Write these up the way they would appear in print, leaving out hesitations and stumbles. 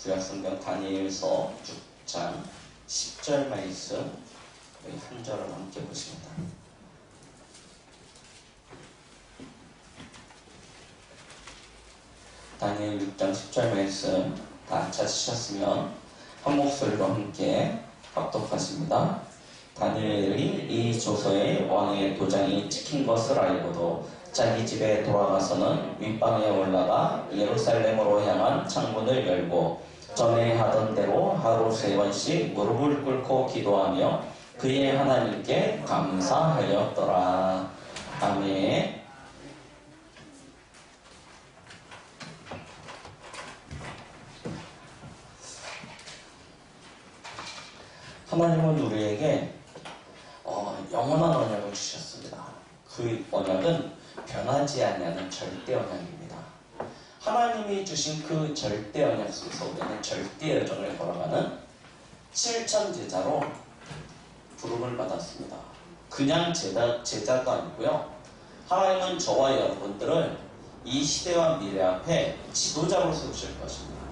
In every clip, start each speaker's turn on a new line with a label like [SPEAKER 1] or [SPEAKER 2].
[SPEAKER 1] 구약성경 다니엘서 6장 10절 말씀 한 절을 함께 보십니다. 다니엘 6장 10절 말씀 다 찾으셨으면 한 목소리로 함께 합독하십니다. 다니엘이 이 조서에 왕의 도장이 찍힌 것을 알고도 자기 집에 돌아가서는 윗방에 올라가 예루살렘으로 향한 창문을 열고 전에 하던 대로 하루 3번씩 무릎을 꿇고 기도하며 그의 하나님께 감사하였더라. 아멘. 하나님은 우리에게 영원한 언약을 주셨습니다. 그 언약은 변하지 않는 절대 언약입니다. 하나님이 주신 그 절대 언약 속에서 우리는 절대 여정을 걸어가는 7천 제자로 부름을 받았습니다. 그냥 제자도 아니고요. 하나님은 저와 여러분들을 이 시대와 미래 앞에 지도자로 세우실 것입니다.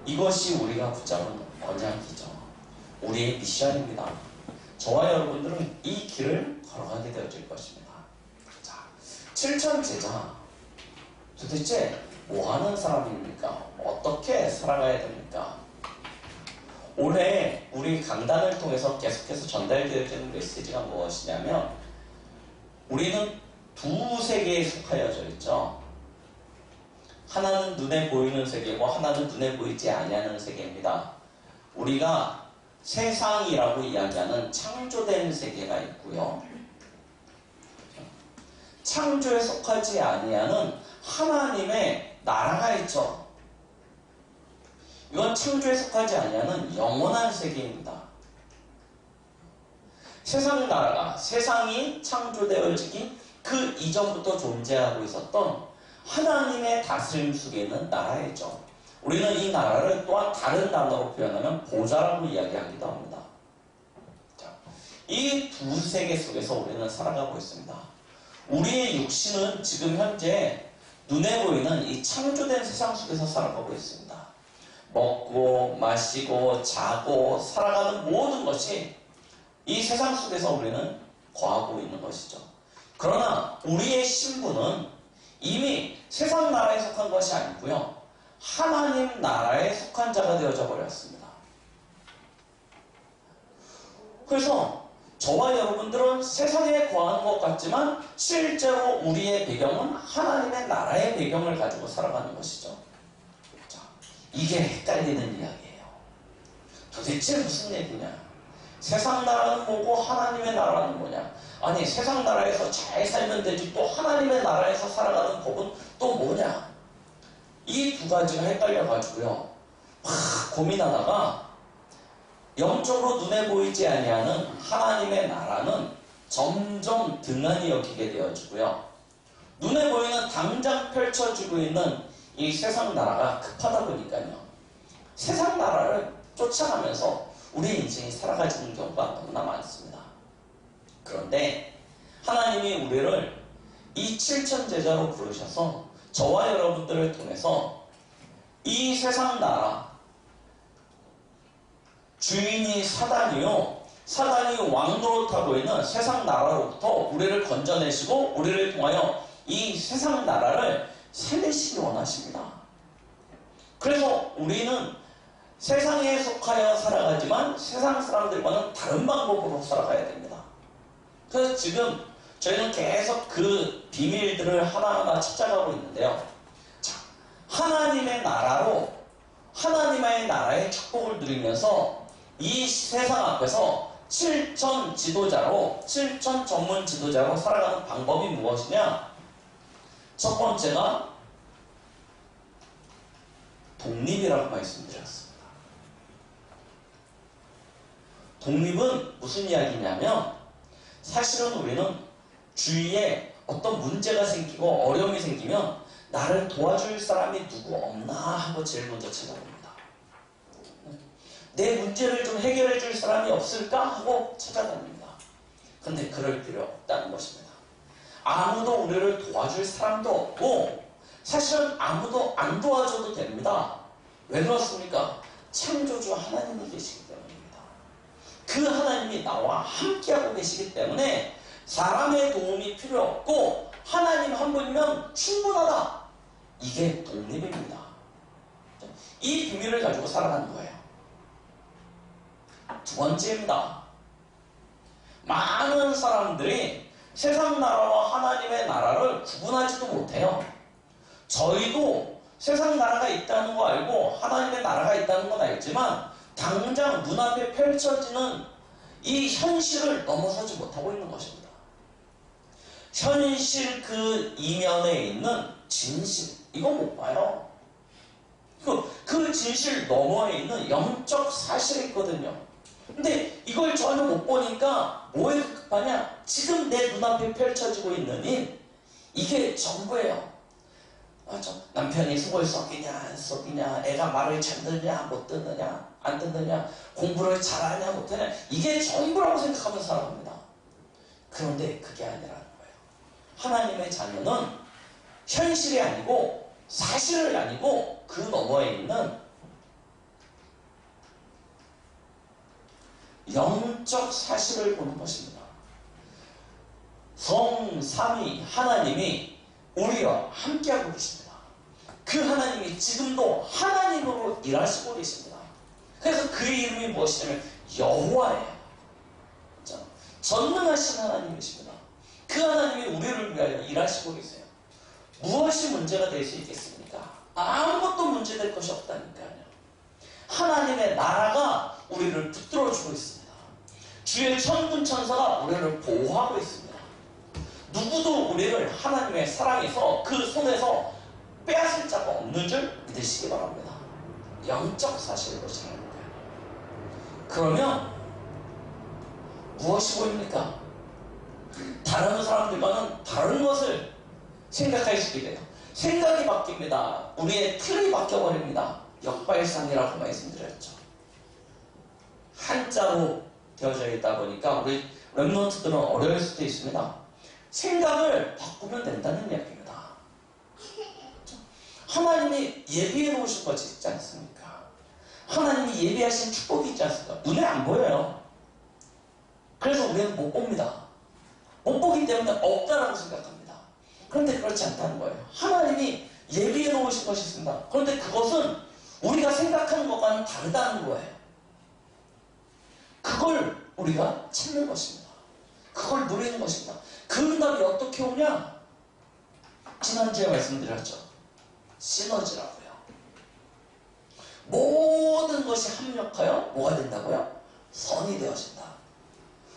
[SPEAKER 1] 이것이 우리가 붙잡은 언약이죠. 우리의 미션입니다. 저와 여러분들은 이 길을 걸어가게 되어질 것입니다. 자, 7천 제자 도대체 뭐하는 사람입니까? 어떻게 살아가야 됩니까? 올해 우리 강단을 통해서 계속해서 전달되어지는 메시지가 무엇이냐면 우리는 두 세계에 속하여져 있죠. 하나는 눈에 보이는 세계고 하나는 눈에 보이지 아니하는 세계입니다. 우리가 세상이라고 이야기하는 창조된 세계가 있고요. 창조에 속하지 아니하는 하나님의 나라가 있죠. 이건 창조에 속하지 아니하는 영원한 세계입니다. 세상 나라가 세상이 창조되어지기 그 이전부터 존재하고 있었던 하나님의 다스림 속에 있는 나라이죠. 우리는 이 나라를 또한 다른 단어로 표현하면 보좌라고 이야기하기도 합니다. 이 두 세계 속에서 우리는 살아가고 있습니다. 우리의 육신은 지금 현재 눈에 보이는 이 창조된 세상 속에서 살아가고 있습니다. 먹고 마시고 자고 살아가는 모든 것이 이 세상 속에서 우리는 거하고 있는 것이죠. 그러나 우리의 신분은 이미 세상 나라에 속한 것이 아니고요. 하나님 나라에 속한 자가 되어져 버렸습니다. 그래서 저와 여러분들은 세상에 거하는 것 같지만 실제로 우리의 배경은 하나님의 나라의 배경을 가지고 살아가는 것이죠. 자, 이게 헷갈리는 이야기예요. 도대체 무슨 얘기냐? 세상 나라는 뭐고 하나님의 나라는 뭐냐? 아니 세상 나라에서 잘 살면 되지 또 하나님의 나라에서 살아가는 법은 또 뭐냐? 이 두 가지가 헷갈려가지고요. 막 고민하다가 영적으로 눈에 보이지 아니하는 하나님의 나라는 점점 등한히 여기게 되어지고요. 눈에 보이는 당장 펼쳐지고 있는 이 세상 나라가 급하다 보니까요. 세상 나라를 쫓아가면서 우리 인생이 살아가지는 경우가 너무나 많습니다. 그런데 하나님이 우리를 이 7천 제자로 부르셔서 저와 여러분들을 통해서 이 세상 나라 주인이 사단이요. 사단이 왕노릇하고 있는 세상 나라로부터 우리를 건져내시고 우리를 통하여 이 세상 나라를 세내시기 원하십니다. 그래서 우리는 세상에 속하여 살아가지만 세상 사람들과는 다른 방법으로 살아가야 됩니다. 그래서 지금 저희는 계속 그 비밀들을 하나하나 찾아가고 있는데요. 자, 하나님의 나라로 하나님의 나라의 축복을 누리면서 이 세상 앞에서 7천 지도자로 7천 전문 지도자로 살아가는 방법이 무엇이냐? 첫 번째가 독립이라고 말씀드렸습니다. 독립은 무슨 이야기냐면 사실은 우리는 주위에 어떤 문제가 생기고 어려움이 생기면 나를 도와줄 사람이 누구 없나 하고 제일 먼저 찾아봅니다. 내 문제를 좀 해결해 줄 사람이 없을까 하고 찾아다닙니다. 근데 그럴 필요 없다는 것입니다. 아무도 우리를 도와줄 사람도 없고 사실은 아무도 안 도와줘도 됩니다. 왜 그렇습니까? 창조주 하나님이 계시기 때문입니다. 그 하나님이 나와 함께하고 계시기 때문에 사람의 도움이 필요 없고 하나님 한 분이면 충분하다. 이게 독립입니다. 이 비밀을 가지고 살아가는 거예요. 두 번째입니다. 많은 사람들이 세상 나라와 하나님의 나라를 구분하지도 못해요. 저희도 세상 나라가 있다는 거 알고 하나님의 나라가 있다는 건 알지만 당장 눈앞에 펼쳐지는 이 현실을 넘어서지 못하고 있는 것입니다. 현실 그 이면에 있는 진실, 이거 못 봐요. 그 진실 너머에 있는 영적 사실이 있거든요. 근데 이걸 전혀 못 보니까 뭐에 급하냐? 지금 내 눈앞에 펼쳐지고 있는 일, 이게 전부예요. 남편이 속을 썩이냐 안 썩이냐, 애가 말을 잘 듣느냐 못 듣느냐 안 듣느냐, 공부를 잘하냐 못하냐, 이게 전부라고 생각하면서 살아갑니다. 그런데 그게 아니라는 거예요. 하나님의 자녀는 현실이 아니고 사실이 아니고 그 너머에 있는 영적 사실을 보는 것입니다. 성삼위 하나님이 우리와 함께하고 계십니다. 그 하나님이 지금도 하나님으로 일하시고 계십니다. 그래서 그의 이름이 무엇이냐면 여호와예요. 전능하신 하나님이십니다. 그 하나님이 우리를 위하여 일하시고 계세요. 무엇이 문제가 될 수 있겠습니까? 아무것도 문제될 것이 없다니까요. 하나님의 나라가 우리를 붙들어주고 있습니다. 주의 천군 천사가 우리를 보호하고 있습니다. 누구도 우리를 하나님의 사랑에서 그 손에서 빼앗을 자가 없는 줄 믿으시기 바랍니다. 영적 사실을 보시는 거예요. 그러면 무엇이 보입니까? 다른 사람들과는 다른 것을 생각할 수 있게 돼요. 생각이 바뀝니다. 우리의 틀이 바뀌어버립니다. 역발상이라고 말씀드렸죠. 한자로 되어져 있다 보니까 우리 랩런트들은 어려울 수도 있습니다. 생각을 바꾸면 된다는 이야기입니다. 하나님이 예비해 놓으신 것이 있지 않습니까? 하나님이 예비하신 축복이 있지 않습니까? 눈에 안 보여요. 그래서 우리는 못 봅니다. 못 보기 때문에 없다라고 생각합니다. 그런데 그렇지 않다는 거예요. 하나님이 예비해 놓으신 것이 있습니다. 그런데 그것은 우리가 생각하는 것과는 다르다는 거예요. 그걸 우리가 찾는 것입니다. 그걸 누리는 것입니다. 그 응답이 어떻게 오냐? 지난주에 말씀드렸죠. 시너지라고요. 모든 것이 합력하여 뭐가 된다고요? 선이 되어진다.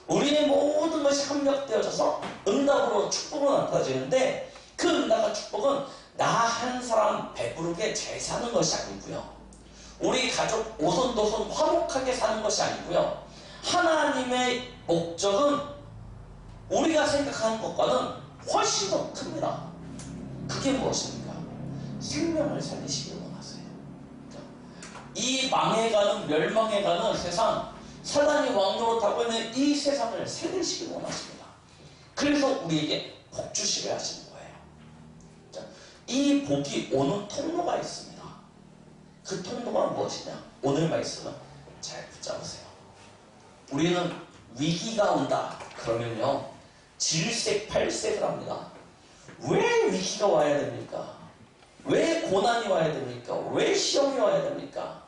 [SPEAKER 1] 우리의 모든 것이 합력되어져서 응답으로 축복으로 나타지는데 그 응답과 축복은 나 한 사람 배부르게 잘 사는 것이 아니고요. 우리 가족 오손도손 화목하게 사는 것이 아니고요. 하나님의 목적은 우리가 생각하는 것과는 훨씬 더 큽니다. 그게 무엇입니까? 생명을 살리시길 원하세요. 이 망해가는 멸망해가는 세상, 사단이 왕노릇하고 있는 이 세상을 살리시길 원하십니다. 그래서 우리에게 복 주시려 하시는 거예요. 이 복이 오는 통로가 있습니다. 그 통로가 무엇이냐? 오늘 말씀은 잘 붙잡으세요. 우리는 위기가 온다 그러면요 질색팔색을 합니다. 왜 위기가 와야 됩니까? 왜 고난이 와야 됩니까? 왜 시험이 와야 됩니까?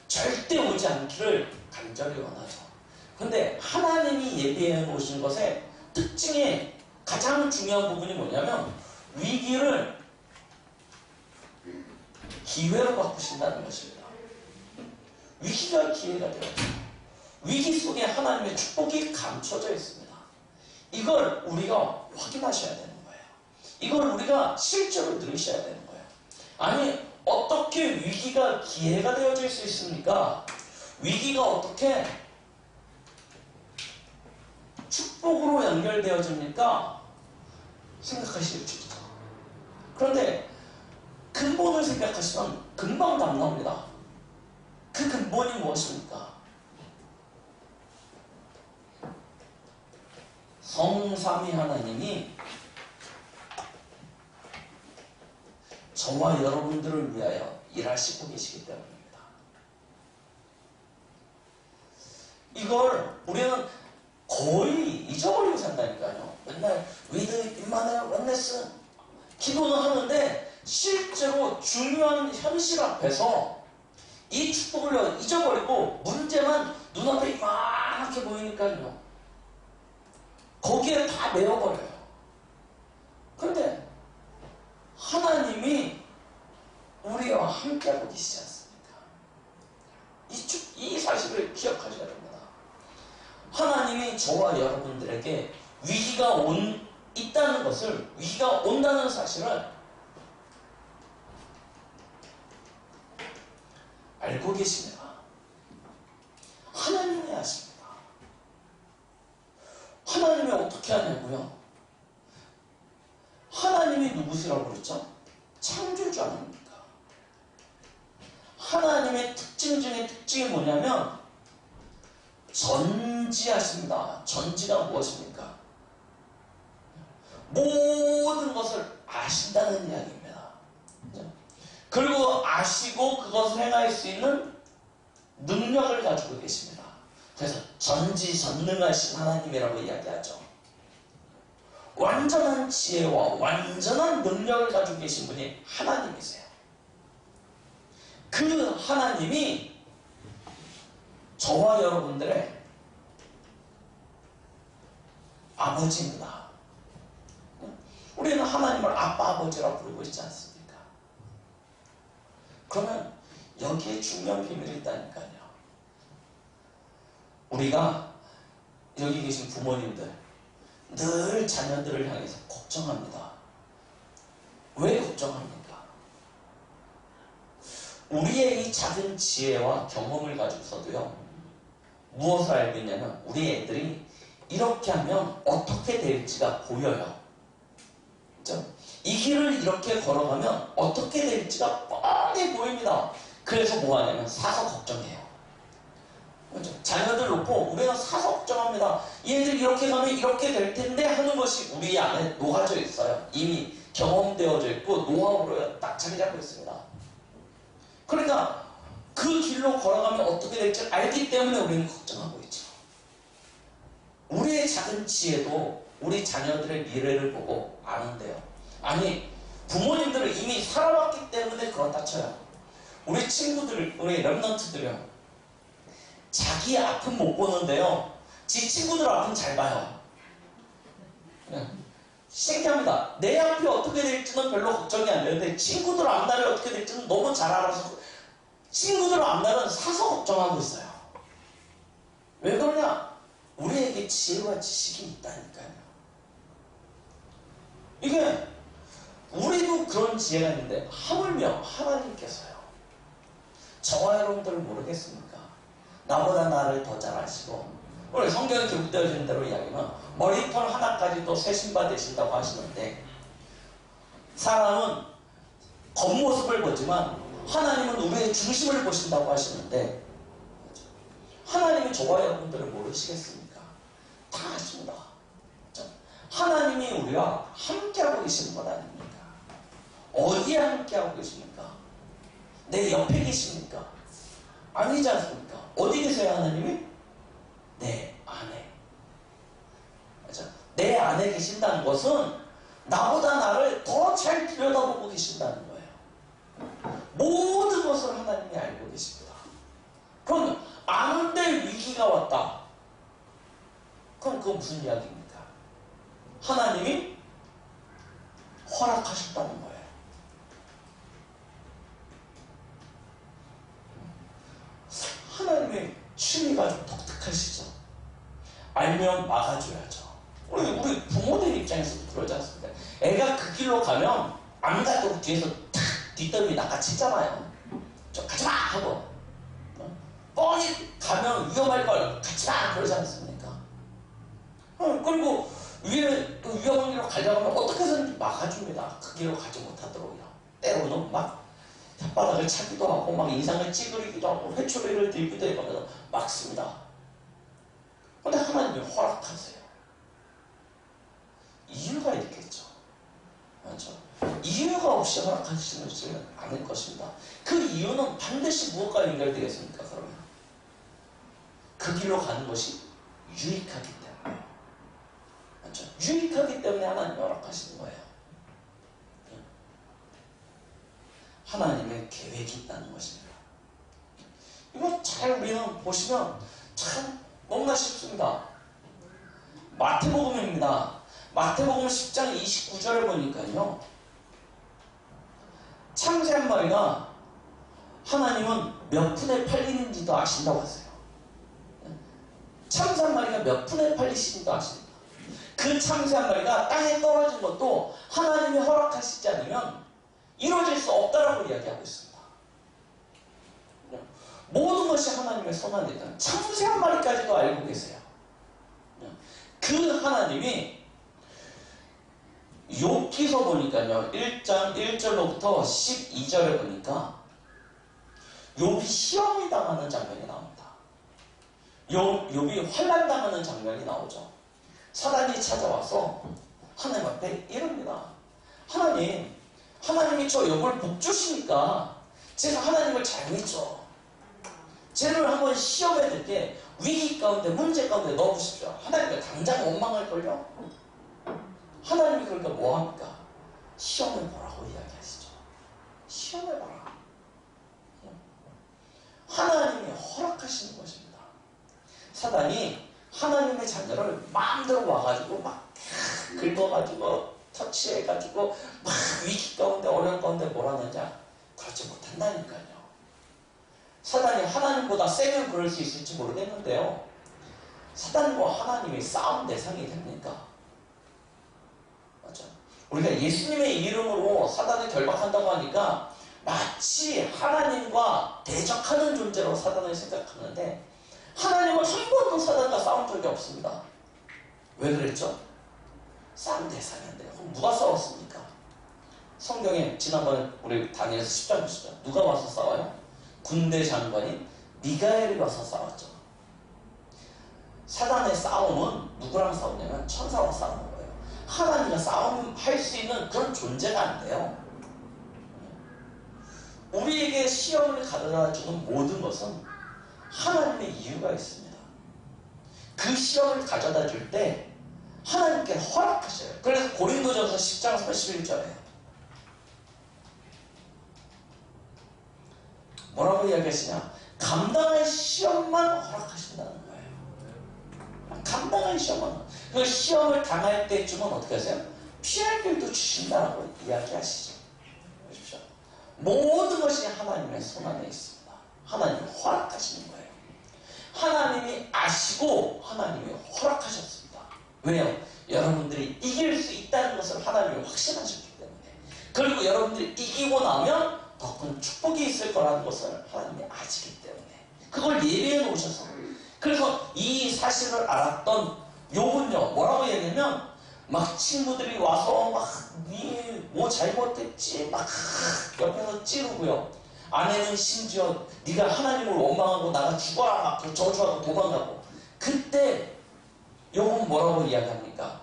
[SPEAKER 1] 절대 오지 않기를 간절히 원하죠. 그런데 하나님이 예비해 놓으신 것의 특징의 가장 중요한 부분이 뭐냐면 위기를 기회로 바꾸신다는 것입니다. 위기가 기회가 되어요. 위기 속에 하나님의 축복이 감춰져 있습니다. 이걸 우리가 확인하셔야 되는 거예요. 이걸 우리가 실제로 누리셔야 되는 거예요. 아니 어떻게 위기가 기회가 되어질 수 있습니까? 위기가 어떻게 축복으로 연결되어집니까? 생각하실 수 있죠. 그런데 근본을 생각하시면 금방 답 나옵니다. 그 근본이 무엇입니까? 성삼위 하나님이 저와 여러분들을 위하여 일하시고 계시기 때문입니다. 이걸 우리는 거의 잊어버리고 산다니까요. 맨날 위드 임마누엘 원네스 기도는 하는데 실제로 중요한 현실 앞에서 이 축복을 잊어버리고 문제만 눈앞에 이만하게 보이니까요. 거기에 다 메워버려요. 그런데 하나님이 우리와 함께하고 계시지 않습니까? 이 사실을 기억하셔야 됩니다. 하나님이 저와 여러분들에게 위기가 있다는 것을, 위기가 온다는 사실을 알고 계십니다. 하나님이 아십니다. 하나님이 어떻게 하냐고요? 하나님이 누구시라고 그랬죠? 창조주 아닙니까? 하나님의 특징 중에 특징이 뭐냐면 전지하십니다. 전지가 무엇입니까? 모든 것을 아신다는 이야기입니다. 그리고 아시고 그것을 행할 수 있는 능력을 가지고 계십니다. 그래서 전지전능하신 하나님이라고 이야기하죠. 완전한 지혜와 완전한 능력을 가지고 계신 분이 하나님이세요. 그 하나님이 저와 여러분들의 아버지입니다. 우리는 하나님을 아빠 아버지라고 부르고 있지 않습니까? 그러면 여기에 중요한 비밀이 있다니까요. 우리가 여기 계신 부모님들 늘 자녀들을 향해서 걱정합니다. 왜 걱정합니까? 우리의 이 작은 지혜와 경험을 가지고서도요, 무엇을 알고 있냐면 우리 애들이 이렇게 하면 어떻게 될지가 보여요. 그렇죠? 이 길을 이렇게 걸어가면 어떻게 될지가 뻔히 보입니다. 그래서 뭐 하냐면 사서 걱정해요. 그렇죠? 자녀들 놓고 우리가 사서 걱정합니다. 얘들 이렇게 가면 이렇게 될 텐데 하는 것이 우리 안에 녹아져 있어요. 이미 경험되어져 있고 노하우로 딱 자리 잡고 있습니다. 그러니까 그 길로 걸어가면 어떻게 될지 알기 때문에 우리는 걱정하고 있죠. 우리의 작은 지혜도 우리 자녀들의 미래를 보고 아는데요. 아니, 부모님들은 이미 살아왔기 때문에 그렇다 쳐요. 우리 친구들, 우리 랩런트들은 자기 아픔 못 보는데요, 지 친구들 아픔 잘 봐요. 신기합니다. 내 앞이 어떻게 될지는 별로 걱정이 안 되는데 친구들 앞날이 어떻게 될지는 너무 잘 알아서 친구들 앞날은 사서 걱정하고 있어요. 왜 그러냐? 우리에게 지혜와 지식이 있다니까요. 이게 우리도 그런 지혜가 있는데 하물며 하나님께서요, 저와 여러분들을 모르겠습니까? 나보다 나를 더 잘 아시고, 오늘 성경에 기록되어진 대로 이야기하면 머리털 하나까지도 세신바 되신다고 하시는데, 사람은 겉모습을 보지만 하나님은 우리의 중심을 보신다고 하시는데, 하나님이 저와 여러분들을 모르시겠습니까? 다 아십니다. 하나님이 우리와 함께하고 계시는 것 아닙니까? 어디에 함께하고 계십니까? 내 옆에 계십니까? 아니지 않습니까? 어디 계세요, 하나님이? 내 안에. 그렇죠? 내 안에 계신다는 것은 나보다 나를 더 잘 들여다보고 계신다는 거예요. 모든 것을 하나님이 알고 계십니다. 그럼 아는데 위기가 왔다. 그럼 그건 무슨 이야기입니까? 하나님이 허락하셨다는 거예요. 하나님의 취미가 좀 독특하시죠. 알면 막아줘야죠. 우리 부모들 입장에서도 그러지 않습니까? 애가 그 길로 가면 안 가도록 뒤에서 탁 뒷덜미 낚아치잖아요. 저 가지마! 하고 뻔히 가면 위험할 걸 가지마! 그러지 않습니까? 그리고 위에 위험한 길로 가려고 하면 어떻게 해서든 막아줍니다. 그 길로 가지 못하도록요. 때로는 막 혓바닥을 차기도 하고 막 인상을 찌그리기도 하고 회초리를 들기도 해가면서 막습니다. 근데 하나님이 허락하세요. 이유가 있겠죠. 그렇죠? 이유가 이유가 없이 허락하시지 않을 것입니다. 그 이유는 반드시 무엇과 연결되겠습니까? 그러면 그 길로 가는 것이 유익하기 때문에, 맞죠? 유익하기 때문에 하나님이 허락하시는 거예요. 하나님의 계획이 있다는 것입니다. 이거 잘 우리는 보시면 참 너무나 쉽습니다. 마태복음입니다. 마태복음 10장 29절을 보니까요, 참새 한 마리가 하나님은 몇 푼에 팔리는지도 아신다고 하세요. 참새 한 마리가 몇 푼에 팔리시는지도 아십니다. 그 참새 한 마리가 땅에 떨어진 것도 하나님이 허락하시지 않으면 이루어질 수 없다라고 이야기하고 있습니다. 모든 것이 하나님의 손 안에 있다. 참새 한 마리까지도 알고 계세요. 그 하나님이 욥기서 보니까요, 1장 1절로부터 12절에 보니까 욥이 시험이 당하는 장면이 나옵니다. 욥이 환난 당하는 장면이 나오죠. 사단이 찾아와서 하나님 앞에 이럽니다. 하나님이 저 욥을 복 주시니까 제가 하나님을 잘 믿죠. 쟤를 한번 시험해 드릴게. 위기 가운데, 문제 가운데 넣어보십시오. 하나님이 당장 원망할걸요? 하나님이 그러니까 뭐합니까? 시험을 보라고 이야기하시죠. 시험을 봐라. 하나님이 허락하시는 것입니다. 사단이 하나님의 자녀를 마음대로 와가지고 막 긁어가지고 터치해가지고 막 위기 가운데, 어려운 가운데 몰아내냐? 그렇지 못한다니까요. 사단이 하나님보다 세면 그럴 수 있을지 모르겠는데요, 사단과 하나님이 싸움 대상이 됩니까? 맞죠? 우리가 예수님의 이름으로 사단을 결박한다고 하니까 마치 하나님과 대적하는 존재로 사단을 생각하는데, 하나님은 한 번도 사단과 싸운 적이 없습니다. 왜 그랬죠? 싸움 대상인데요. 그럼 누가 싸웠습니까? 성경에 지난번에 우리 다니엘서 10장 보시죠. 누가 와서 싸워요? 군대 장관인 미가엘이 와서 싸웠죠. 사단의 싸움은 누구랑 싸우냐면 천사와 싸우는 거예요. 하나님과 싸움할 수 있는 그런 존재가 안 돼요. 우리에게 시험을 가져다주는 모든 것은 하나님의 이유가 있습니다. 그 시험을 가져다 줄 때 하나님께 허락하셔요. 그래서 고린도전서 10장 31절에 뭐라고 이야기하시냐? 감당할 시험만 허락하신다는 거예요. 감당할 시험만. 그 시험을 당할 때쯤은 어떻게 하세요? 피할 길도 주신다라고 이야기하시죠. 보십시오. 모든 것이 하나님의 손 안에 있습니다. 하나님이 허락하시는 거예요. 하나님이 아시고 하나님이 허락하셨습니다. 왜요? 여러분들이 이길 수 있다는 것을 하나님이 확신하셨기 때문에. 그리고 여러분들이 이기고 나면 더 큰 축복이 있을 거라는 것을 하나님이 아시기 때문에 그걸 예비해 놓으셔서, 그래서 이 사실을 알았던 욥은요, 뭐라고 얘기하냐면 막 친구들이 와서 막 니 뭐 잘못했지 막 옆에서 찌르고요. 아내는 심지어 네가 하나님을 원망하고 나가 죽어라 막 저주하고 도망가고. 그때 욥은 뭐라고 이야기합니까?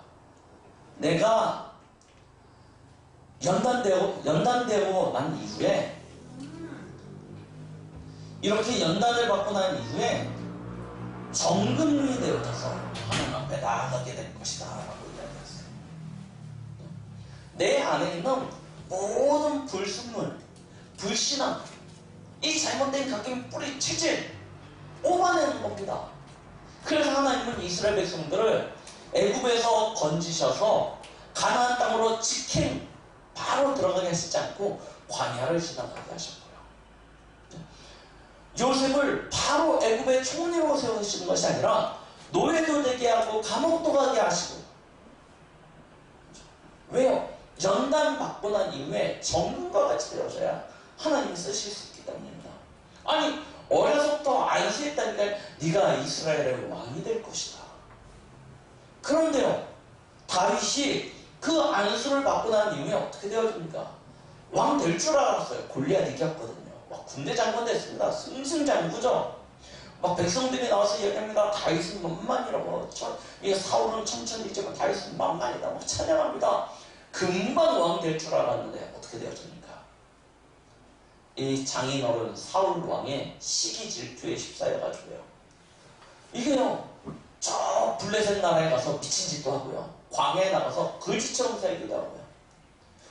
[SPEAKER 1] 내가 연단되고 난 이후에, 이렇게 연단을 받고 난 이후에 정금이 되어져서 하나님 앞에 나아가게 될 것이다 라고 이야기했어요. 내 안에 있는 모든 불순물, 불신앙, 이 잘못된 각종 뿌리 체질 뽑아내는 겁니다. 그래서 하나님은 이스라엘 백성들을 애굽에서 건지셔서 가나안 땅으로 직행 바로 들어가게 하시지 않고 광야를 지나가게 하셨고요. 요셉을 바로 애굽의 총리로 세우시는 것이 아니라 노예도 되게 하고 감옥도 가게 하시고. 왜요? 연단 받고 난 이후에 정금과 같이 되어져야 하나님이 쓰실 수 있기 때문입니다. 아니 어려서부터 안수했다니까 네가 이스라엘의 왕이 될 것이다. 그런데요, 다윗이 그 안수를 받고 난 이후에 어떻게 되어집니까? 왕 될 줄 알았어요. 골리앗 이겼거든요. 막 군대 장관 됐습니다. 승승장구죠. 막 백성들이 나와서 얘기합니다. 다윗은 만만이라고. 사울은 천천히지만 다윗은 만만이다. 막 찬양합니다. 금방 왕 될 줄 알았는데 어떻게 되어집니까? 이 장인어른 사울 왕의 시기 질투에 휩싸여가지고요. 이게요, 저 블레셋 나라에 가서 미친 짓도 하고요. 광야에 나가서 거지처럼 살기도 하고요.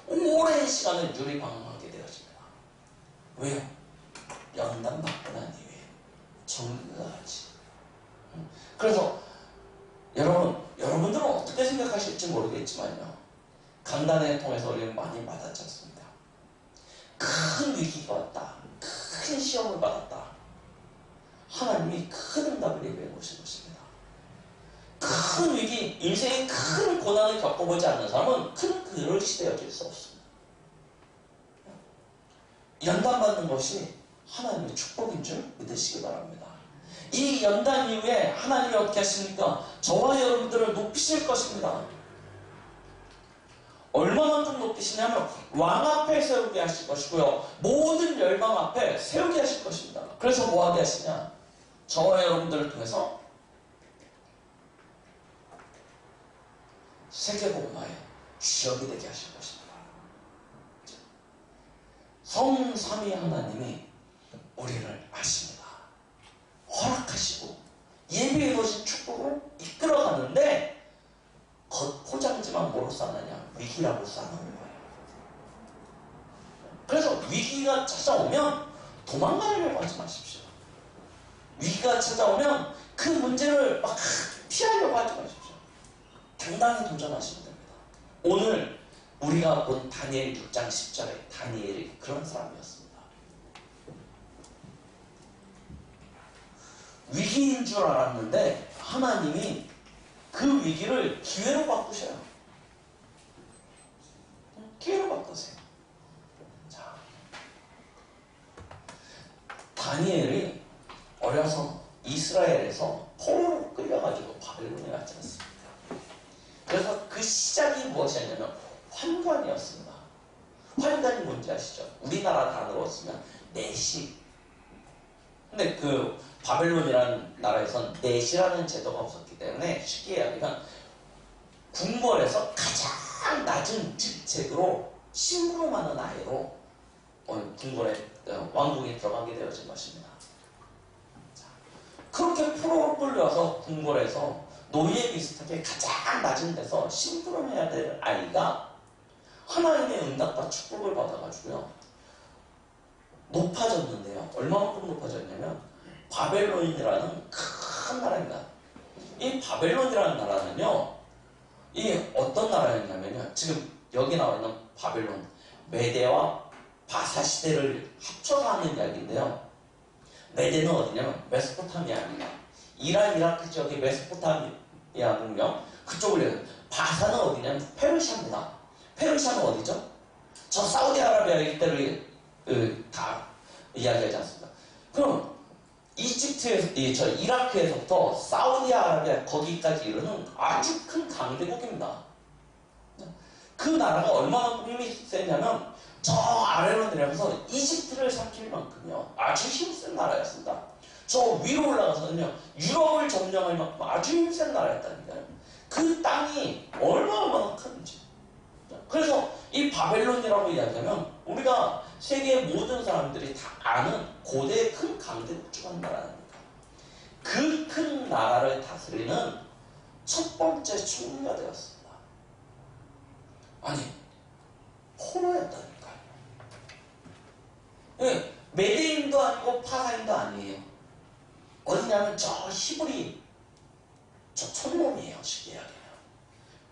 [SPEAKER 1] 오랜 시간을 유리방황하게 되어집니다. 왜요? 연단받고 난 이후에 정리가 가지. 그래서 여러분들은 어떻게 생각하실지 모르겠지만요. 강단을 통해서 우리는 많이 맞았지 않습니다. 큰 위기가 왔다. 큰 시험을 받았다. 하나님이 큰 응답을 예비해 놓으신 것입니다. 큰 위기, 인생의 큰 고난을 겪어보지 않는 사람은 큰 그릇이 되어질 수 없습니다. 연단받는 것이 하나님의 축복인 줄 믿으시기 바랍니다. 이 연단 이후에 하나님이 어떻게 하십니까? 저와 여러분들을 높이실 것입니다. 얼마만큼 높이시냐면 왕 앞에 세우게 하실 것이고요. 모든 열방 앞에 세우게 하실 것입니다. 그래서 뭐 하게 하시냐? 저와 여러분들을 통해서 세계복음화의 주역이 되게 하실 것입니다. 성삼위 하나님이 우리를 아십니다. 허락하시고 예비해 놓으신 축복을 이끌어가는데 겉포장지만 뭐로 싸느냐? 위기라고 싸놓은 거예요. 그래서 위기가 찾아오면 도망가려고 하지 마십시오. 위기가 찾아오면 그 문제를 막 피하려고 하지 마십시오. 당당히 도전하시면 됩니다. 오늘 우리가 본 다니엘 6장 10절에 다니엘이 그런 사람이었습니다. 위기인 줄 알았는데 하나님이 그 위기를 기회로 바꾸셔요. 기회로 바꾸세요. 자, 다니엘이 어려서 이스라엘에서 포로로 끌려가지고 바벨론에 갔지 않습니까? 그래서 그 시작이 무엇이었냐면 환관이었습니다. 환관이 뭔지 아시죠? 우리나라 단어로 쓰면 내시. 근데 그 바벨론이라는 나라에선 내시라는 제도가 없었기 때문에 쉽게 이야기하면 궁궐에서 가장 낮은 직책으로 심부름하는 아이로 궁궐에 왕궁에 들어가게 되어진 것입니다. 자, 그렇게 포로로 끌려와서 궁궐에서 노예 비슷하게 가장 낮은 데서 심부름해야 될 아이가 하나님의 응답과 축복을 받아가지고요 높아졌는데요. 얼마만큼 높아졌냐면 바벨론이라는 큰 나라입니다. 이 바벨론이라는 나라는요, 이 어떤 나라였냐면요, 지금 여기 나오는 바벨론, 메대와 바사 시대를 합쳐서 하는 이야기인데요. 메대는 어디냐면 메소포타미아입니다. 이란, 이라크 지역의 메소포타미아 문명 그쪽을 얘기해요. 바사는 어디냐면 페르시아입니다. 페르시아는 어디죠? 저 사우디아라비아 이때를 다 이야기하지 않습니까? 그럼 이집트에서, 저 이라크에서부터 사우디아라비아 거기까지 이르는 아주 큰 강대국입니다. 그 나라가 얼마나 힘이 세냐면 저 아래로 내려가서 이집트를 삼킬 만큼요 아주 힘센 나라였습니다. 저 위로 올라가서는요 유럽을 점령할 만큼 아주 힘센 나라였다니까요. 그 땅이 얼마나 큰지. 그래서 이 바벨론이라고 이야기하면 우리가 세계의 모든 사람들이 다 아는 고대 큰 강대국 중 한 나라입니다. 그 큰 나라를 다스리는 첫 번째 총리가 되었습니다. 아니, 포로였다니까요. 예, 메대인도 아니고 파사인도 아니에요. 어디냐면 저 히브리, 저 촌놈이에요, 쉽게 이야기해요.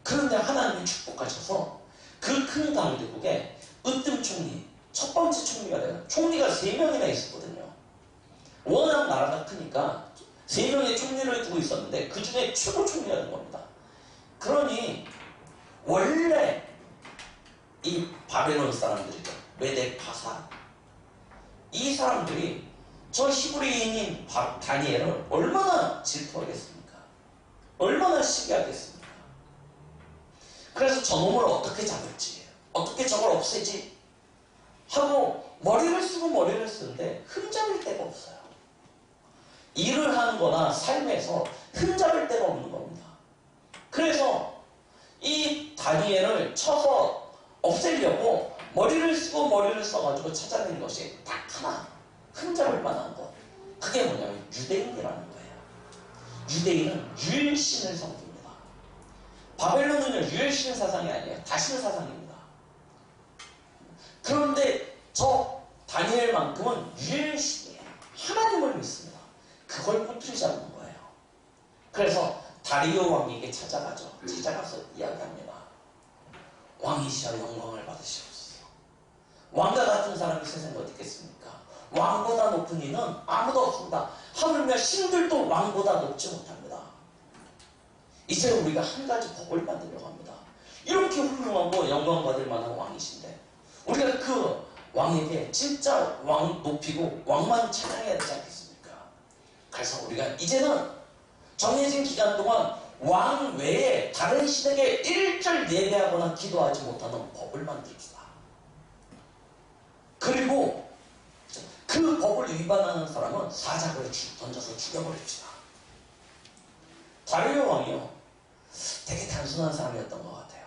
[SPEAKER 1] 그런데 하나님이 축복하셔서 그 큰 강대국에 으뜸 총리, 첫 번째 총리가 돼요. 총리가 3명이나 있었거든요. 워낙 나라가 크니까 3명의 총리를 두고 있었는데 그 중에 최고 총리가 된 겁니다. 그러니 원래 이 바벨론 사람들이죠. 메대 파사. 이 사람들이 저 히브리인인 다니엘을 얼마나 질투하겠습니까? 얼마나 시기하겠습니까? 그래서 저놈을 어떻게 잡을지, 어떻게 저걸 없애지 하고 머리를 쓰고 머리를 쓰는데 흠잡을 데가 없어요. 일을 하는 거나 삶에서 흠잡을 데가 없는 겁니다. 그래서 이 다니엘을 쳐서 없애려고 머리를 쓰고 머리를 써가지고 찾아낸 것이 딱 하나, 흠잡을 만한 것. 그게 뭐냐면 유대인이라는 거예요. 유대인은 유일신을 섬깁니다. 바벨론은요, 유일신 사상이 아니에요. 다신 사상입니다. 그런데 저 다니엘만큼은 유일신이에요. 하나님을 믿습니다. 그걸 꼬투리지 않는 거예요. 그래서 다리오 왕에게 찾아가죠. 찾아가서 이야기합니다. 왕이시여 영광을 받으시옵소서. 왕과 같은 사람이 세상에 어디 있겠습니까? 왕보다 높은 이는 아무도 없습니다. 하물며 신들도 왕보다 높지 못합니다. 이제 우리가 한 가지 법을 만들려고 합니다. 이렇게 훌륭하고 영광받을 만한 왕이신데 우리가 그 왕에게 진짜 왕 높이고 왕만 찬양해야 되지 않겠습니까? 그래서 우리가 이제는 정해진 기간 동안 왕 외에 다른 신에게 일절 예배하거나 기도하지 못하는 법을 만듭시다. 그리고 그 법을 위반하는 사람은 사자를 던져서 죽여버립시다. 다리오 왕이요, 되게 단순한 사람이었던 것 같아요.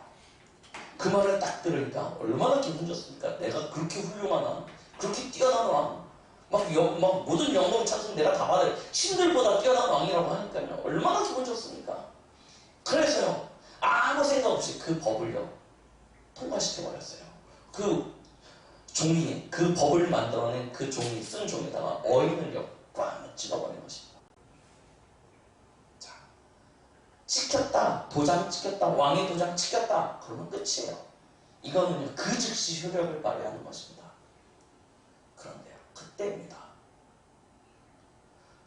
[SPEAKER 1] 그 말을 딱 들으니까 얼마나 기분 좋습니까? 내가 그렇게 훌륭한, 그렇게 뛰어난 왕, 막 모든 영광 찬송 내가 다 받아요. 신들보다 뛰어난 왕이라고 하니까요, 얼마나 기분 좋습니까? 그래서요, 아무 생각 없이 그 법을요 통과시켜버렸어요. 그 종이에, 그 법을 만들어낸 그 종이, 쓴 종에다가 어인을요 꽉 찍어버린 것입니다. 자, 찍혔다, 도장 찍혔다, 왕의 도장 찍혔다, 그러면 끝이에요. 이거는요 그 즉시 효력을 발휘하는 것입니다. 그런데요, 그때입니다.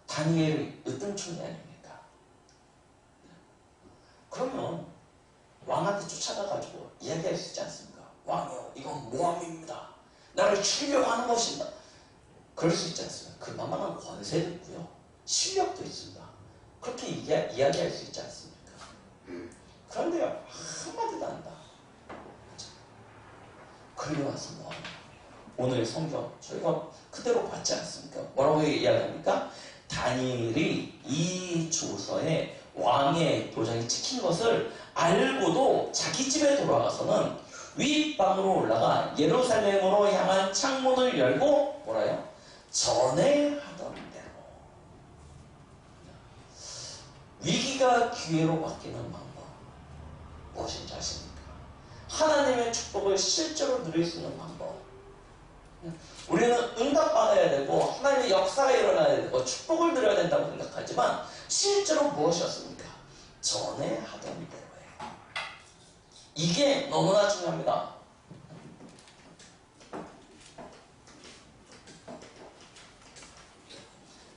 [SPEAKER 1] 다니엘이 어떤 촌이 아닙니까? 그러면 왕한테 쫓아가가지고 이야기할 수 있지 않습니까? 왕이요, 이건 모함입니다. 나를 죽이려고 하는 것입니다. 그럴 수 있지 않습니까? 그만한 권세도 있고요, 실력도 있습니다. 그렇게 이야기할 수 있지 않습니까? 그런데요, 한마디도 안 한다. 그리고 나서 뭐하냐? 오늘 성경 저희가 그대로 봤지 않습니까? 뭐라고 이야기합니까? 다니엘이 이 조서에 왕의 도장이 찍힌 것을 알고도 자기 집에 돌아가서는 윗방으로 올라가 예루살렘으로 향한 창문을 열고 뭐라요? 전에 하던 대로. 위기가 기회로 바뀌는 방법 무엇인지 아십니까? 하나님의 축복을 실제로 누릴 수 있는 방법. 우리는 응답받아야 되고 하나님의 역사가 일어나야 되고 축복을 누려야 된다고 생각하지만 실제로 무엇이었습니까? 전에 하던 대로예요. 이게 너무나 중요합니다.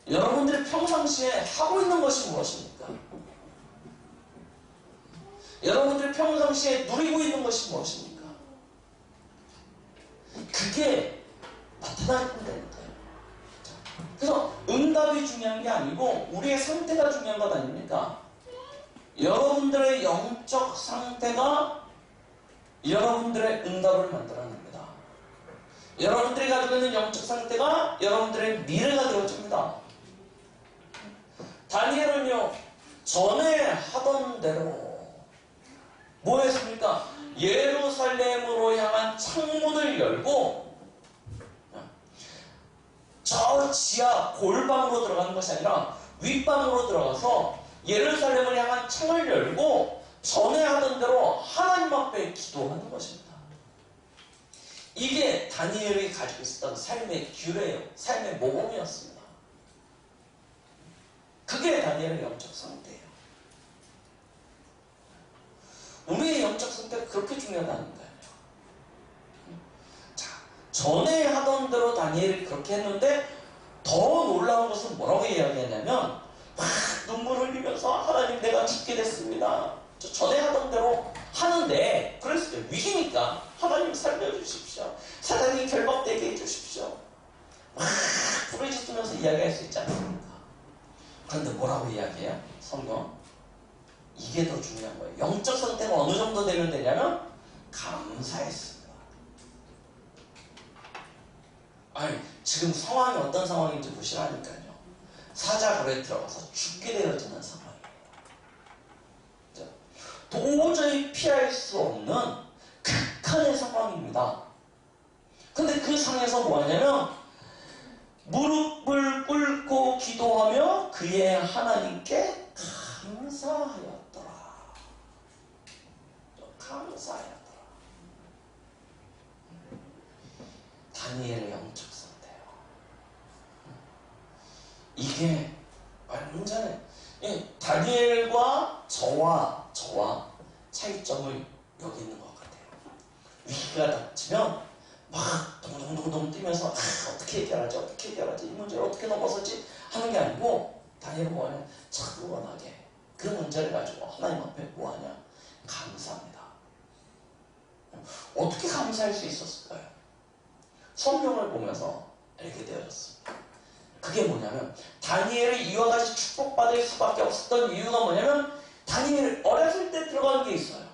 [SPEAKER 1] 여러분들이 평상시에 하고 있는 것이 무엇입니까? 여러분들이 평상시에 누리고 있는 것이 무엇입니까? 그게 나타날 건다니까요. 그래서 응답이 중요한 게 아니고 우리의 상태가 중요한 것 아닙니까? 여러분들의 영적 상태가 여러분들의 응답을 만들어냅니다. 여러분들이 가지고 있는 영적 상태가 여러분들의 미래가 되어줍니다. 다니엘은요, 전에 하던 대로 뭐 했습니까? 예루살렘으로 향한 창문을 열고 저 지하 골방으로 들어가는 것이 아니라 윗방으로 들어가서 예루살렘을 향한 창을 열고 전에 하던 대로 하나님 앞에 기도하는 것입니다. 이게 다니엘이 가지고 있었던 삶의 규례예요. 삶의 모범이었습니다. 그게 다니엘의 영적 상태예요. 우리의 영적 상태가 그렇게 중요하다는 거예요. 자, 전에 하던 대로 다니엘이 그렇게 했는데 더 놀라운 것은 뭐라고 이야기했냐면 막 눈물 흘리면서 하나님 내가 죽게 됐습니다. 저 전에 하던 대로 하는데 그랬을 때 위기니까 하나님 살려주십시오. 사단이 결박되게 해주십시오. 막 부르짖으면서 이야기할 수 있지 않습니까? 그런데 뭐라고 이야기해요? 성경. 이게 더 중요한 거예요. 영적 상태가 어느 정도 되면 되냐면 감사했습니다. 아니 지금 상황이 어떤 상황인지 보시라니까요. 사자굴에 들어가서 죽게 되어지는 상황이에요. 도저히 피할 수 없는 극한의 상황입니다. 근데 그 상에서 뭐 하냐면 무릎을 꿇고 기도하며 그의 하나님께 감사하였더라. 감사하였더라. 다니엘의 영적 상태예요. 이게 완전히 다니엘과 저와 차이점을 여기 있는 것 같아요. 위기가 닥치면 막 동동동동 뛰면서 어떻게 해결하지 이 문제를 어떻게 넘어서지 하는 게 아니고 다니엘은 뭐하냐, 차분하게 그 문제를 가지고 하나님 앞에 뭐하냐, 감사합니다. 어떻게 감사할 수 있었을까요? 성경을 보면서 알게 되어졌습니다. 그게 뭐냐면 다니엘이 이와 같이 축복받을 수밖에 없었던 이유가 뭐냐면 다니엘이 어렸을 때 들어간 게 있어요.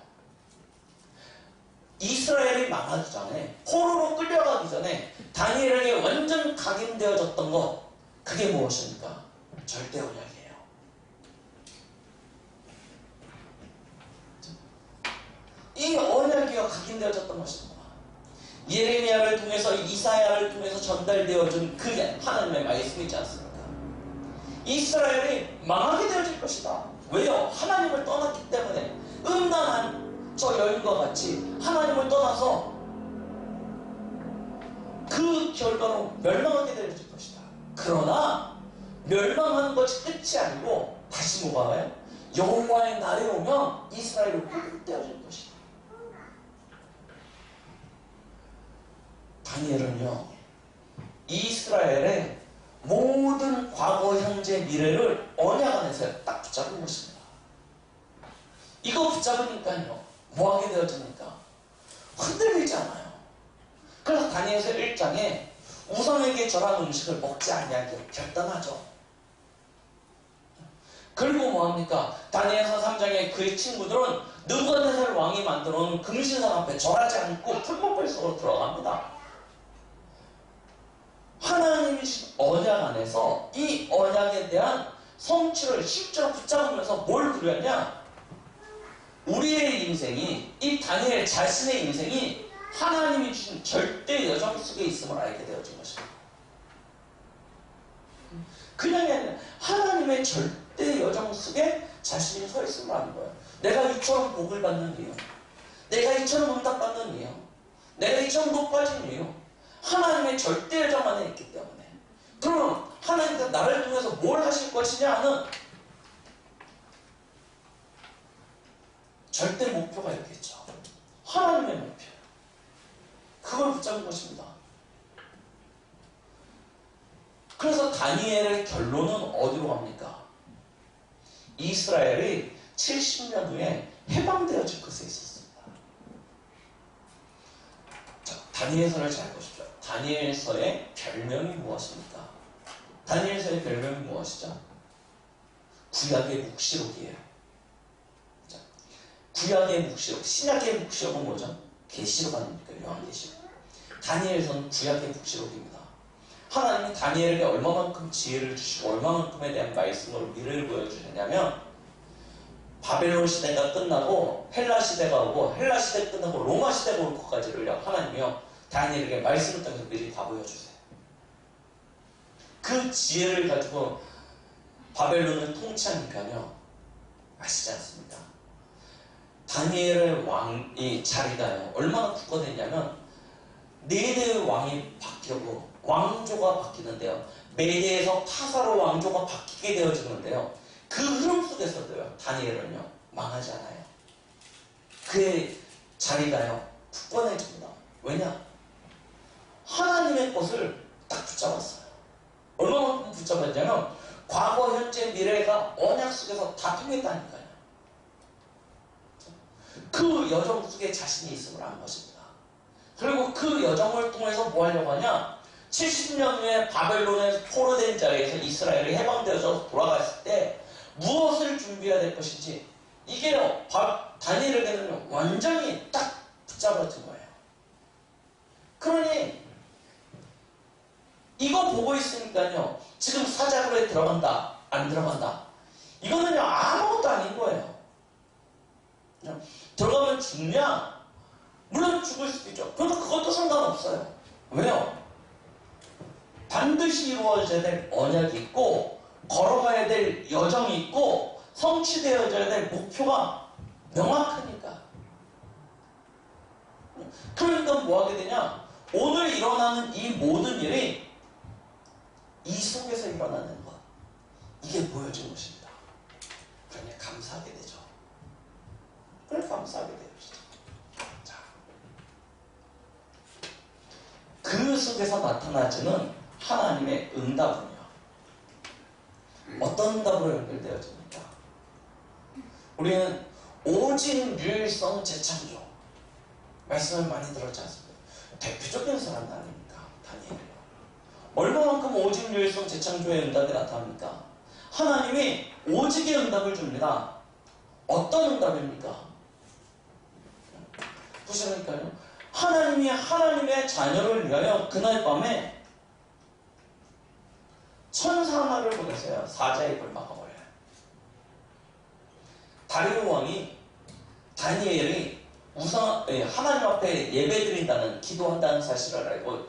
[SPEAKER 1] 이스라엘이 망하기 전에, 포로로 끌려가기 전에 다니엘에게 완전 각인되어졌던 것, 그게 무엇입니까? 절대 언약이에요. 이 언약이 각인되어졌던 것입니다. 예레미야를 통해서, 이사야를 통해서 전달되어준 그 하나님의 말씀이지 않습니까? 이스라엘이 망하게 되어질 것이다. 왜요? 하나님을 떠났기 때문에. 음란한 저 여인과 같이 하나님을 떠나서 그 결과로 멸망하게 될 것이다. 그러나 멸망하는 것이 끝이 아니고 다시 뭐가 와요? 여호와의 날이 오면 이스라엘이 회복되어질 것이다. 다니엘은요, 이스라엘의 모든 과거, 현재, 미래를 언약 안에서 딱 붙잡은 것입니다. 이거 붙잡으니까요, 뭐하게 되어집니까? 흔들리지 않아요. 그래서 다니엘서 1장에 우상에게 절한 음식을 먹지 아니하기로 결단하죠. 그리고 뭐합니까? 다니엘서 3장에 그의 친구들은 느부갓네살 왕이 만들어 놓은 금신상 앞에 절하지 않고 풀목불 속으로 들어갑니다. 하나님이 주신 언약 안에서 이 언약에 대한 성취를 실제로 붙잡으면서 뭘 누렸냐? 우리의 인생이, 이 다니엘 자신의 인생이 하나님이 주신 절대 여정 속에 있음을 알게 되어진 것입니다. 그냥이 아니라 하나님의 절대 여정 속에 자신이 서 있음을 아는 거예요. 내가 이처럼 복을 받는 이유, 내가 이처럼 응답받는 이유, 내가 이처럼 높아진 이유, 하나님의 절대 여정 안에 있기 때문에. 그럼 하나님께서 나를 통해서 뭘 하실 것이냐 하는 절대 목표가 있겠죠. 하나님의 목표. 그걸 붙잡은 것입니다. 그래서 다니엘의 결론은 어디로 갑니까? 이스라엘이 70년 후에 해방되어질 것에 있었습니다. 자, 다니엘서를 잘 보십시오. 다니엘서의 별명이 무엇입니까? 다니엘서의 별명이 무엇이죠? 구약의 묵시록이에요. 자, 구약의 묵시록, 신약의 묵시록은 뭐죠? 계시록 아닙니까? 요한계시록. 다니엘서는 구약의 묵시록입니다. 하나님이 다니엘에게 얼마만큼 지혜를 주시고 얼마만큼에 대한 말씀으로 미래를 보여주셨냐면, 바벨론 시대가 끝나고 헬라 시대가 오고, 헬라 시대 끝나고 로마 시대가 올 것까지를 하나님이요 다니엘에게 말씀을 통해서 미리 다 보여주세요. 그 지혜를 가지고 바벨론을 통치하니까요, 아시지 않습니까? 다니엘의 왕이 자리가요 얼마나 굳건했냐면, 4대의 왕이 바뀌고 왕조가 바뀌는데요, 메대에서 파사로 왕조가 바뀌게 되어지는데요, 그 흐름 속에서도요 다니엘은요 망하지 않아요. 그의 자리가요 굳건해집니다. 왜냐? 하나님의 것을 딱 붙잡았어요. 얼마만큼 붙잡았냐면 과거, 현재, 미래가 언약 속에서 다 통했다니까요. 그 여정 속에 자신이 있음을 아는 것입니다. 그리고 그 여정을 통해서 뭐 하려고 하냐? 70년 후에 바벨론에 포로된 자리에서 이스라엘이 해방되어서 돌아갔을 때 무엇을 준비해야 될 것인지, 이게요 다니엘에게는 완전히 딱 붙잡아진 거예요. 그러니 이거 보고 있으니까요, 지금 사자굴에 들어간다 안 들어간다, 이거는요 아무것도 아닌 거예요. 들어가면 죽냐? 물론 죽을 수도 있죠. 그런데 그것도 상관없어요. 왜요? 반드시 이루어져야 될 언약이 있고 걸어가야 될 여정이 있고 성취되어져야 될 목표가 명확하니까. 그러니까 뭐 하게 되냐? 오늘 일어나는 이 모든 일이 이 속에서 일어나는 것, 이게 보여진 것입니다. 그러니 감사하게 되죠. 그래 감사하게 돼요. 자, 그 속에서 나타나지는 하나님의 응답은요, 어떤 응답으로 연결되어집니까? 우리는 오직 유일성 재창조 말씀을 많이 들었지 않습니까? 대표적인 사람 아닙니까? 다니엘이요. 얼마만큼 오직 유일성 재창조의 응답이 나타납니까? 하나님이 오직의 응답을 줍니다. 어떤 응답입니까? 보시라니까요. 하나님이 하나님의 자녀를 위하여 그날 밤에 천사 하나를 보내세요. 사자의 입을 막아버려요. 다리오 왕이 다니엘이 하나님 앞에 예배드린다는, 기도한다는 사실을 알고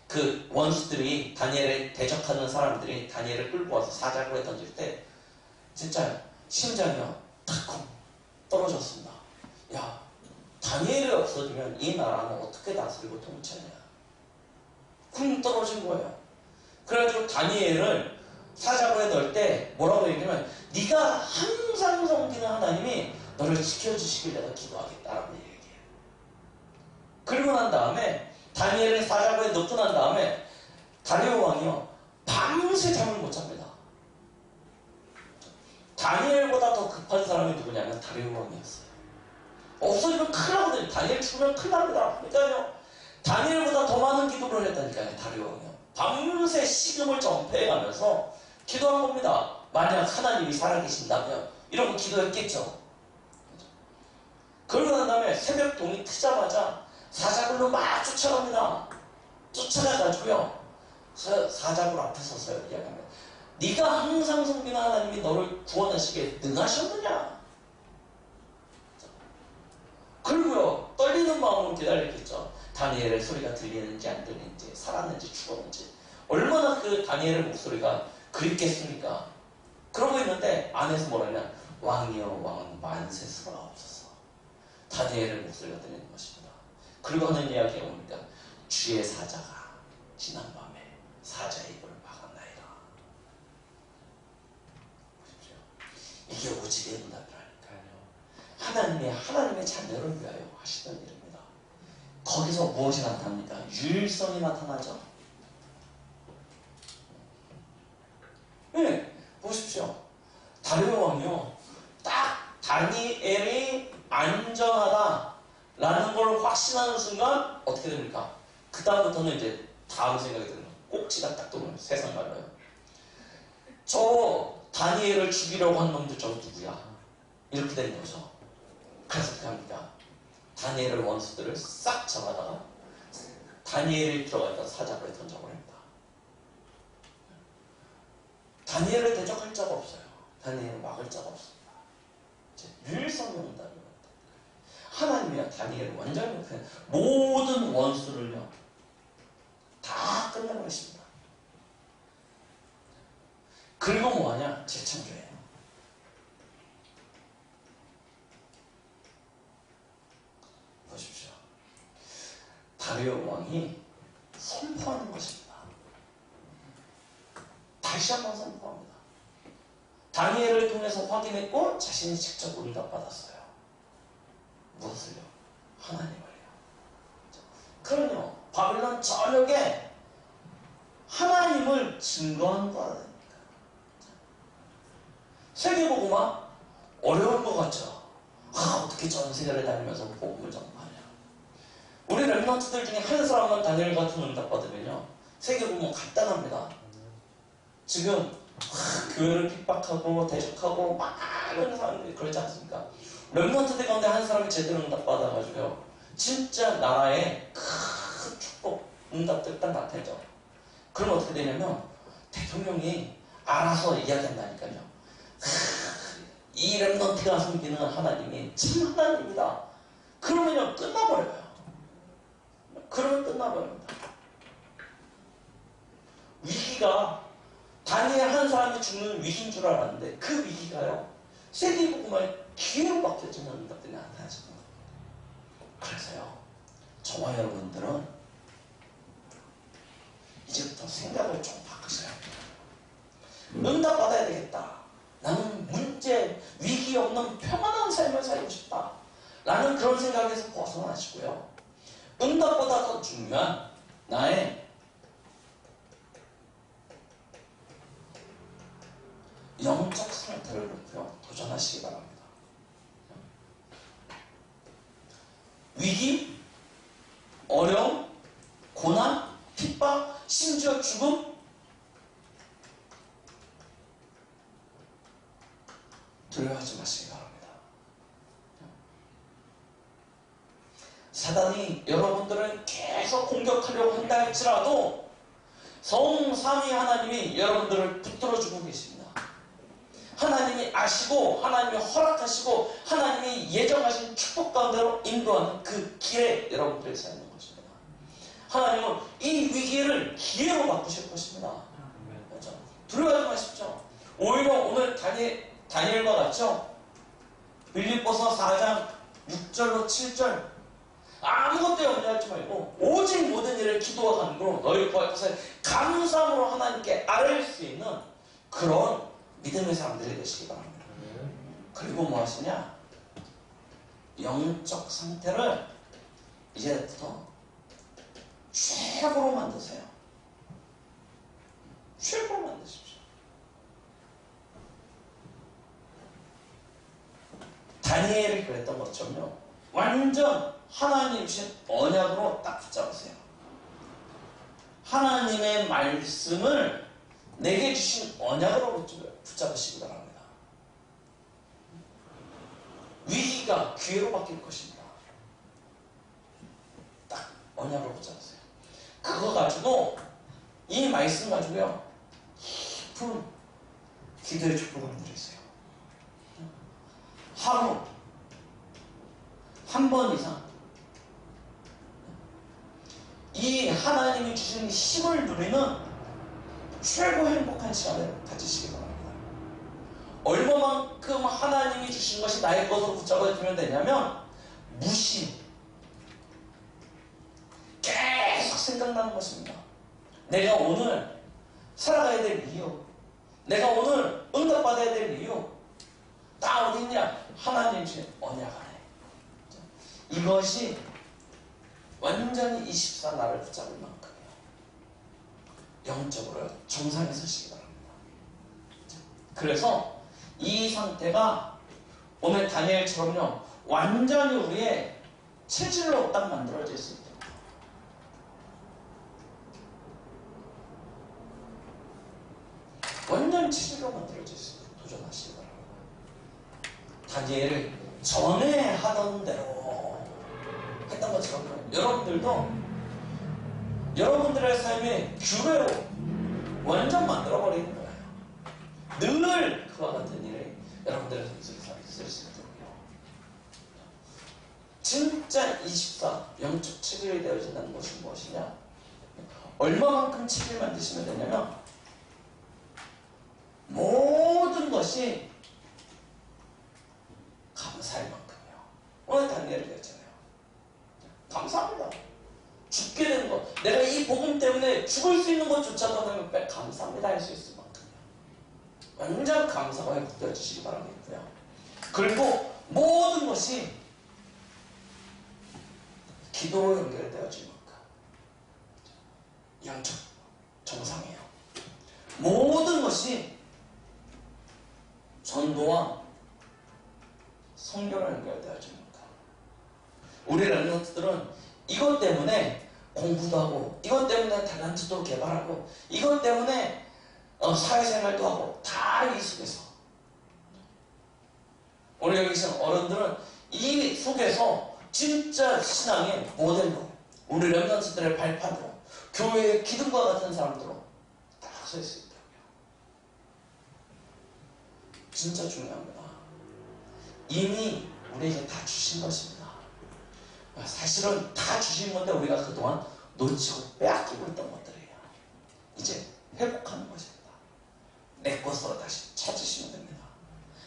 [SPEAKER 1] 그 원수들이 다니엘을 대적하는 사람들이 다니엘을 끌고 와서 사자굴에 던질 때 진짜 심장이요 탁 떨어졌습니다. 야, 다니엘이 없어지면 이 나라는 어떻게 다스리고 통치하냐. 쿵 떨어진 거예요. 그래가지고 다니엘을 사자굴에 넣을 때 뭐라고 얘기하면 네가 항상 섬기는 하나님이 너를 지켜주시길 내가 기도하겠다라고 얘기해요. 그리고 난 다음에 다니엘을 사자굴에 넣고 난 다음에 다리오 왕이요 밤새 잠을 못 잡니다. 다니엘보다 더 급한 사람이 누구냐면 다리오 왕이었어요. 없어지면 큰일 나거든요. 다니엘 죽으면 큰일 납니다. 그러니까요, 다니엘보다 더 많은 기도를 했다니까요. 다리오 왕이요 밤새 식음을 전폐해가면서 기도한 겁니다. 만약 하나님이 살아계신다면 이러고 기도했겠죠. 그러고 난 다음에 새벽 동이 트자마자 사자굴로 막 쫓아갑니다. 쫓아가가지고요 사자굴 앞에 서서요 이야기합니다. 네가 항상 섬기는 하나님이 너를 구원하시기에 능하셨느냐. 그리고요 떨리는 마음으로 기다렸겠죠. 다니엘의 소리가 들리는지 안 들리는지, 살았는지 죽었는지. 얼마나 그 다니엘의 목소리가 그립겠습니까? 그러고 있는데 안에서 뭐라냐, 왕이여 왕은 만세 스러옵소서. 다니엘의 목소리가 들리는 것입니다. 그리고 하는 이야기가 뭡니까? 주의 사자가 지난밤에 사자의 입을 막았나이다. 보십시오. 이게 오직의 응답이라니까요. 하나님의 자녀를 위하여 하시던 일입니다. 거기서 무엇이 나타납니까? 유일성이 나타나죠. 네, 보십시오. 다리오 왕이요 딱 다니엘이 안전하다라는 걸 확신하는 순간 어떻게 됩니까? 그 다음부터는 이제 다음 생각이 들어요. 꼭지가 딱 들어요. 세상 말로요. 저 다니엘을 죽이려고 한 놈들 저 누구야? 이렇게 되는 거죠. 그래서 어떻게 합니까? 다니엘을 원수들을 싹 잡아다가 다니엘이 들어갔다 사자굴에 던져버립니다. 다니엘을 대적할 자가 없어요. 다니엘을 막을 자가 없습니다. 유일성의 응답입니다. 하나님이야 다니엘을 완전히 모든 원수를요 다 끝내버리십니다. 그리고 뭐하냐? 재창조해요. 보십시오. 다리오 왕이 선포하는 것입니다. 다시 한번 선포합니다. 다니엘을 통해서 확인했고 자신이 직접 응답받았어요. 무엇을요? 하나님을요. 그럼요. 바빌론 전역에 하나님을 증거하는 거 아닙니까? 세계복음화 어려울 것 같죠? 어떻게 전 세계를 다니면서 복음을 전파하냐. 우리 랩런트들 중에 한 사람만 다니엘 같은 응답 받으면요 세계복음은 간단합니다. 지금 교회를 핍박하고 대적하고 막 이런 사람들이 그렇지 않습니까? 랩런트들 가운데 한 사람이 제대로 응답 받아가지고요 진짜 나라의 큰 축복 응답들 딱 나타나죠. 그럼 어떻게 되냐면 대통령이 알아서 이야기한다니까요. 이 랩런트가 섬기는 하나님이 참 하나님이다. 그러면요 끝나버려요. 그러면 끝나버립니다. 위기가 다니엘 한 사람이 죽는 위기인 줄 알았는데 그 위기가요. 세계복음화의 기회로 바뀌어지는 것들이 나타나죠. 그래서요. 저와 여러분들은 이제부터 생각을 좀 바꾸셔야 합니다. 응답받아야 되겠다. 나는 문제, 위기 없는 평안한 삶을 살고 싶다. 라는 그런 생각에서 벗어나시고요. 응답보다 더 중요한 나의 영적 상태를 놓고요. 도전하시기 바랍니다. 위기, 어려움, 고난, 핍박, 심지어 죽음 두려워하지 마시기 바랍니다. 사단이 여러분들을 계속 공격하려고 한다 할지라도 성삼위 하나님이 여러분들을 붙들어주고 계십니다. 하나님이 아시고 하나님이 허락하시고 하나님이 예정하신 축복 가운데로 인도하는 그 길에 여러분들이 서 있는 것입니다. 하나님은 이 위기를 기회로 바꾸실 것입니다. 그렇죠? 두려워하지 마십시오. 오히려 오늘 다니엘과 같죠? 빌립보서 4장 6절로 7절 아무것도 염려하지 말고 오직 모든 일을 기도와 간구로 너희 구할 것을 감사함으로 하나님께 아뢰일 수 있는 그런 믿음의 사람들이 되시기 바랍니다. 그리고 뭐 하시냐? 영적 상태를 이제부터 최고로 만드세요. 최고로 만드십시오. 다니엘이 그랬던 것처럼요. 완전 하나님 주신 언약으로 딱 붙잡으세요. 하나님의 말씀을 내게 주신 언약으로 붙잡으시기 바랍니다. 위기가 기회로 바뀔 것입니다. 딱 언약으로 붙잡으세요. 그거 가지고 이 말씀 가지고요. 깊은 기도의 축복을 누리세요. 하루 한 번 이상 이 하나님이 주신 힘을 누리는 최고 행복한 시간을 가지시기 바랍니다. 얼마만큼 하나님이 주신 것이 나의 것으로 붙잡아주면 되냐면 무심 계속 생각나는 것입니다. 내가 오늘 살아가야 될 이유, 내가 오늘 응답받아야 될 이유 다 어딨냐? 하나님 주신 언약 안에. 이것이 완전히 24 나를 붙잡을 만큼이요. 영적으로 정상에 서시기 바랍니다. 그래서 이 상태가 오늘 다니엘처럼요. 완전히 우리의 체질로 딱 만들어질 수 있도록 완전 체질로 만들어질 수 있도록 도전하시기 바랍니다. 다니엘을 전에 하던 대로 했던 것처럼 여러분들도 여러분들의 삶의 규례로 완전 만들어버리는 거예요. 늘 그와 같은 일을 여러분들의 속에서 있을 수 있도록요. 진짜 24 영적 체질이 되어진다는 것은 무엇이냐? 얼마만큼 체질을 만드시면 되냐면 모든 것이 감사할 만큼이요. 오늘 다니엘이 되었잖아요. 감사합니다. 죽게 되는 것, 내가 이 복음 때문에 죽을 수 있는 것조차도 하나님 앞에 감사합니다 할 수 있을 만큼이요. 완전 감사가 회복되어 주시기 바라겠고요. 그리고 모든 것이 기도로 연결되어질 만큼 영적 정상이에요. 모든 것이 전도와 성교로 연결되어질 만큼 우리 렘넌트들은 이것 때문에 공부도 하고 이것 때문에 탤런트도 개발하고 이것 때문에 사회생활도 하고 다 이 속에서 오늘 여기 계신 어른들은 이 속에서 진짜 신앙의 모델로 우리 렘넌트들의 발판으로 교회의 기둥과 같은 사람들로 딱 서 있을 거예요. 진짜 중요합니다. 이미 우리에게 다 주신 것입니다. 사실은 다 주신 건데 우리가 그동안 놓치고 빼앗기고 있던 것들이에요. 이제 회복하는 것입니다. 내 것으로 다시 찾으시면 됩니다.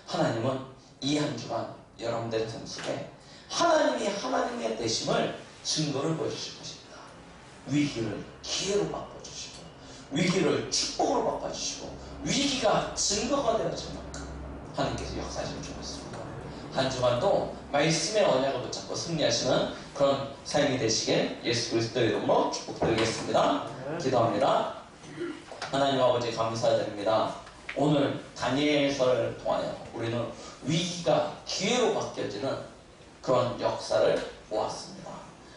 [SPEAKER 1] 하나님은 이 한 주간 여러분들의 삶 속에 하나님이 하나님의 되심을 증거를 보여주실 것입니다. 위기를 기회로 바꿔주시고 위기를 축복으로 바꿔주시고 위기가 증거가 되어질 만큼 하나님께서 역사하실 줄 믿습니다. 한 주간도 말씀의 언약을 붙잡고 승리하시는 그런 삶이 되시길 예수 그리스도의 이름으로 축복드리겠습니다. 기도합니다. 하나님 아버지 감사드립니다. 오늘 다니엘서를 통하여 우리는 위기가 기회로 바뀌어지는 그런 역사를 보았습니다.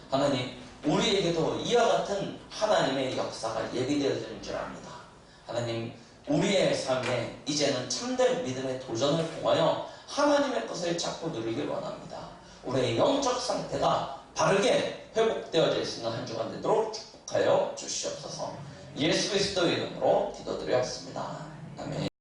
[SPEAKER 1] 하나님, 우리에게도 이와 같은 하나님의 역사가 예비되어지는 줄 압니다. 하나님, 우리의 삶에 이제는 참된 믿음의 도전을 통하여 하나님의 것을 찾고 누리길 원합니다. 우리의 영적 상태가 바르게 회복되어질 수 있는 한 주간 되도록 축복하여 주시옵소서. 예수 그리스도의 이름으로 기도드렸습니다. 아멘.